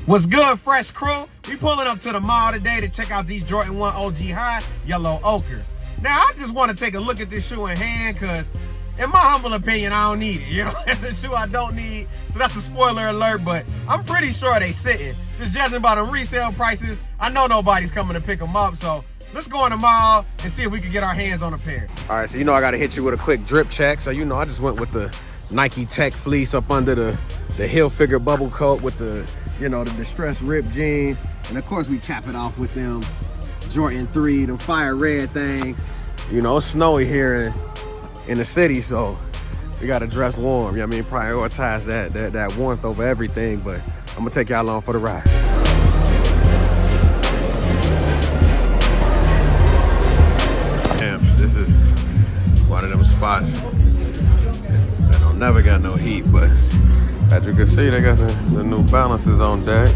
What's good, fresh crew? We pulling up to the mall today to check out these Jordan 1 OG High Yellow Ochres. Now, I just want to take a look at this shoe in hand because, in my humble opinion, I don't need it. You know, it's a shoe I don't need, so that's a spoiler alert, but I'm pretty sure they sitting. Just judging by the resale prices, I know nobody's coming to pick them up, so let's go in the mall and see if we can get our hands on a pair. All right, so you know I got to hit you with a quick drip check. So, you know, I just went with the Nike Tech fleece up under the heel figure bubble coat with the, you know, the distressed ripped jeans. And of course we cap it off with them Jordan 3, them fire red things. You know, it's snowy here in the city, so we gotta dress warm. You know what I mean? Prioritize that warmth over everything, but I'm gonna take y'all along for the ride. Camps, this is one of them spots that don't never got no heat, but as you can see, they got the New Balances on deck.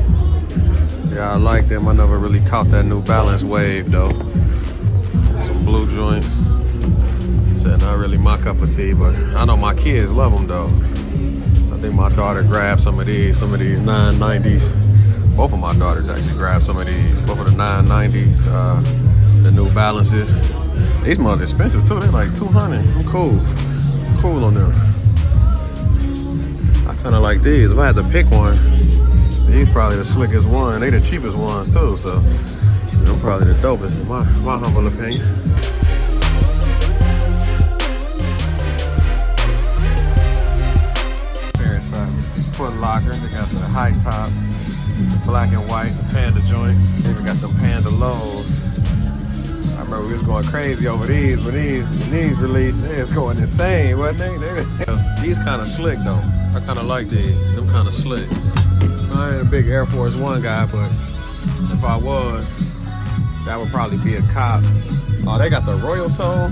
Yeah, I like them. I never really caught that New Balance wave though. Some blue joints. Said not really my cup of tea, but I know my kids love them though. I think my daughter grabbed some of these 990s. Both of my daughters actually grabbed some of these. Both of the 990s, the New Balances. These ones expensive too. They're like 200. I'm cool on them. Kind of like these. If I had to pick one, these probably the slickest one. They the cheapest ones too, so they're probably the dopest in my humble opinion. Foot Locker. They got the high top, the black and white, the panda joints. They even got them panda lows. I remember we was going crazy over these when these released. They was going insane, wasn't they? These kind of slick though. I kind of like these. Them kind of slick. I ain't a big Air Force One guy, but if I was, that would probably be a cop. Oh, they got the Royal Toe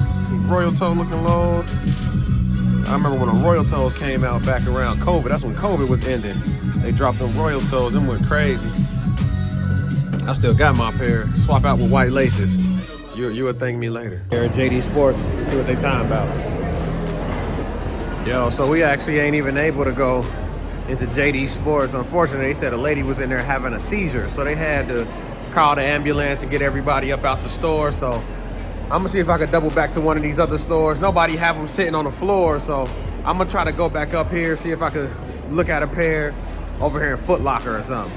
looking lows. I remember when the Royal Toes came out back around COVID. That's when COVID was ending. They dropped them Royal Toes. Them went crazy. I still got my pair. Swap out with white laces. You would thank me later. Here at JD Sports. See what they talking about. Yo, so we actually ain't even able to go into JD Sports. Unfortunately, they said a lady was in there having a seizure, so they had to call the ambulance and get everybody up out the store. So I'm gonna see if I could double back to one of these other stores. Nobody have them sitting on the floor, so I'm gonna try to go back up here, see if I could look at a pair over here in Foot Locker or something.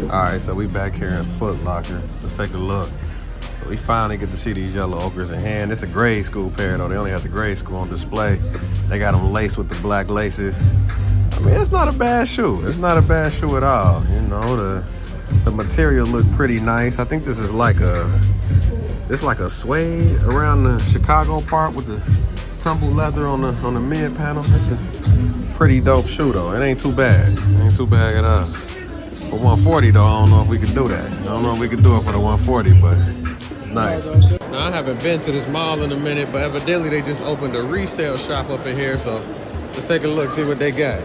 All right, so we back here in Foot Locker. Let's take a look. So we finally get to see these Yellow Ochres in hand. It's a grade school pair though. They only have the grade school on display. They got them laced with the black laces. I mean, it's not a bad shoe. It's not a bad shoe at all. You know, the material looked pretty nice. I think this is like a suede around the Chicago part with the tumble leather on the mid panel. It's a pretty dope shoe though. It ain't too bad. It ain't too bad at all. For 140 though, I don't know if we can do that. I don't know if we can do it for the 140, but it's nice. Now, I haven't been to this mall in a minute, but evidently they just opened a resale shop up in here, so let's take a look, see what they got.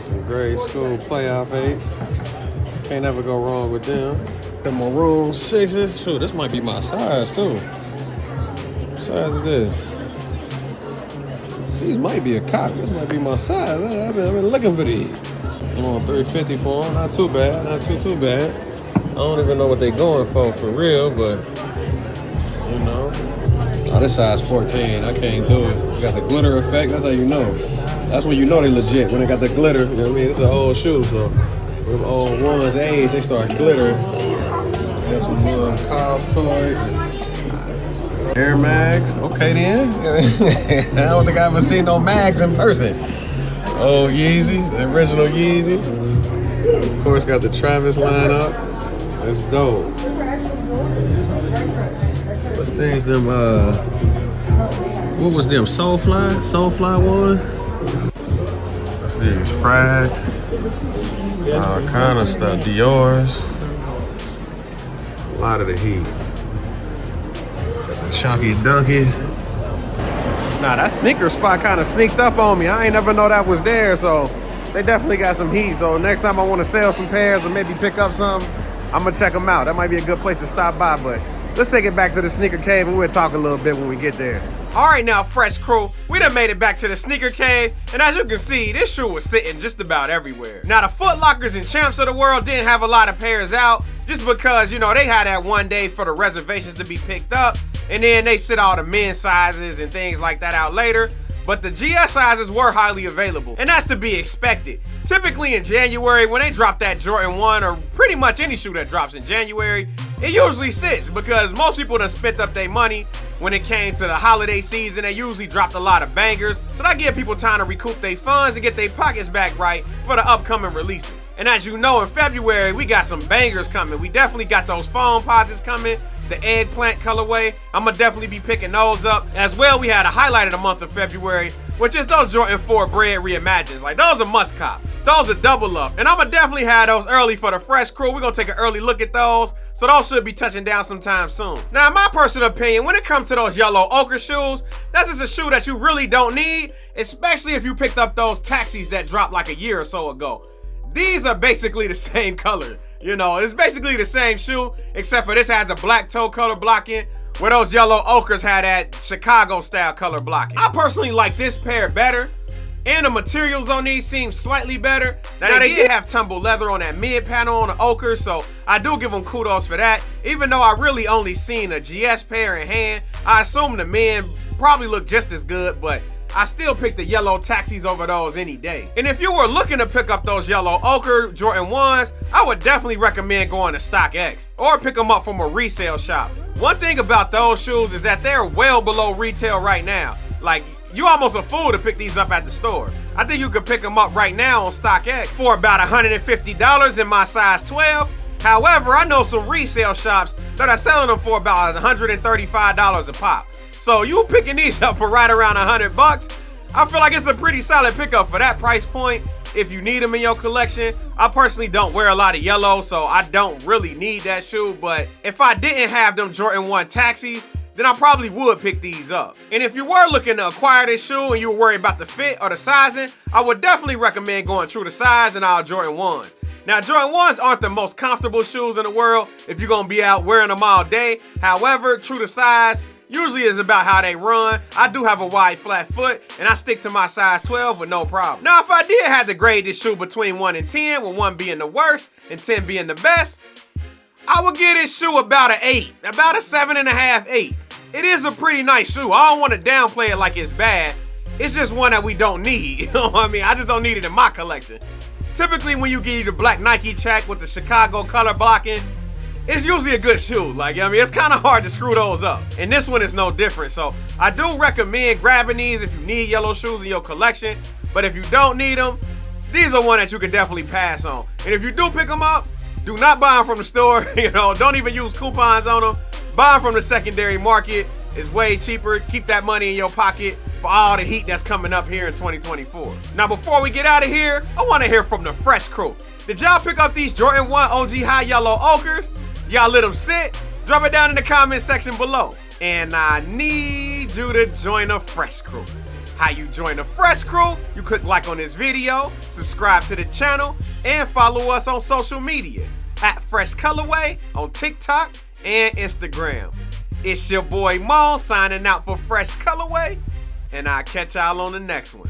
Some grade school playoff 8s. Can't ever go wrong with them. The maroon 6s. Shoot, this might be my size too. What size is this? These might be a cop. This might be my size. I've been looking for these. I'm on 350 for them. Not too bad. Not too bad. I don't even know what they're going for real, but you know. Oh, this size 14. I can't do it. You got the glitter effect. That's how you know. That's when you know they legit. When they got the glitter. You know what I mean? It's an old shoe, so with old ones age, they start glittering. Got some Carl's toys. Air Mags. Okay then. I don't think I've ever seen no Mags in person. Oh, Yeezys, the original Yeezys. Of course, got the Travis lineup. That's dope. What's things them? What was them? Soulfly ones. What's these? Frags. All kind of stuff. Dior's. A lot of the heat. Got the Chunky Dunkies. Nah, that sneaker spot kind of sneaked up on me. I ain't never know that was there, so they definitely got some heat. So next time I want to sell some pairs or maybe pick up some, I'm gonna check them out. That might be a good place to stop by, but let's take it back to the sneaker cave and we'll talk a little bit when we get there. Alright now, Fresh Crew, we done made it back to the sneaker cave, and as you can see, this shoe was sitting just about everywhere. Now the Foot Lockers and Champs of the world didn't have a lot of pairs out, just because, you know, they had that one day for the reservations to be picked up, and then they sit all the men's sizes and things like that out later. But the GS sizes were highly available, and that's to be expected. Typically in January, when they drop that Jordan 1, or pretty much any shoe that drops in January, it usually sits because most people done spent up their money. When it came to the holiday season, they usually dropped a lot of bangers, so that give people time to recoup their funds and get their pockets back right for the upcoming releases. And as you know, in February, we got some bangers coming. We definitely got those foam posits coming. The eggplant colorway, I'ma definitely be picking those up. As well, we had a highlight of the month of February, which is those Jordan 4 Bread Reimagines. Like, those are must cop. Those are double up. And I'ma definitely have those early for the Fresh Crew. We're gonna take an early look at those. So those should be touching down sometime soon. Now, in my personal opinion, when it comes to those yellow ochre shoes, that's just a shoe that you really don't need, especially if you picked up those taxis that dropped like a year or so ago. These are basically the same color. You know, it's basically the same shoe, except for this has a black toe color blocking, where those yellow ochres had that Chicago style color blocking. I personally like this pair better, and the materials on these seem slightly better. Now they did have tumble leather on that mid panel on the ochre, so I do give them kudos for that. Even though I really only seen a GS pair in hand, I assume the men probably look just as good, but I still pick the yellow taxis over those any day. And if you were looking to pick up those yellow ochre Jordan 1s, I would definitely recommend going to StockX or pick them up from a resale shop. One thing about those shoes is that they're well below retail right now. Like, you almost a fool to pick these up at the store. I think you could pick them up right now on StockX for about $150 in my size 12. However, I know some resale shops that are selling them for about $135 a pop. So you picking these up for right around $100, I feel like it's a pretty solid pickup for that price point if you need them in your collection. I personally don't wear a lot of yellow, so I don't really need that shoe, but if I didn't have them Jordan 1 taxis, then I probably would pick these up. And if you were looking to acquire this shoe and you were worried about the fit or the sizing, I would definitely recommend going true to size in our Jordan 1s. Now, Jordan 1s aren't the most comfortable shoes in the world if you're gonna be out wearing them all day. However, true to size usually is about how they run. I do have a wide flat foot and I stick to my size 12 with no problem. Now, if I did have to grade this shoe between 1 and 10, with 1 being the worst and 10 being the best, I would give this shoe about an 8, about a 7.5, 8. It is a pretty nice shoe. I don't want to downplay it like it's bad. It's just one that we don't need. You know what I mean? I just don't need it in my collection. Typically, when you get the black Nike check with the Chicago color blocking, it's usually a good shoe. Like, I mean, it's kind of hard to screw those up. And this one is no different. So I do recommend grabbing these if you need yellow shoes in your collection. But if you don't need them, these are one that you can definitely pass on. And if you do pick them up, do not buy them from the store. You know, don't even use coupons on them. Buy them from the secondary market. It's way cheaper. Keep that money in your pocket for all the heat that's coming up here in 2024. Now, before we get out of here, I want to hear from the Fresh Crew. Did y'all pick up these Jordan 1 OG High Yellow Ochres? Y'all let them sit? Drop it down in the comment section below. And I need you to join the Fresh Crew. How you join the Fresh Crew? You click like on this video, subscribe to the channel, and follow us on social media at Fresh Colorway on TikTok and Instagram. It's your boy Mo signing out for Fresh Colorway, and I'll catch y'all on the next one.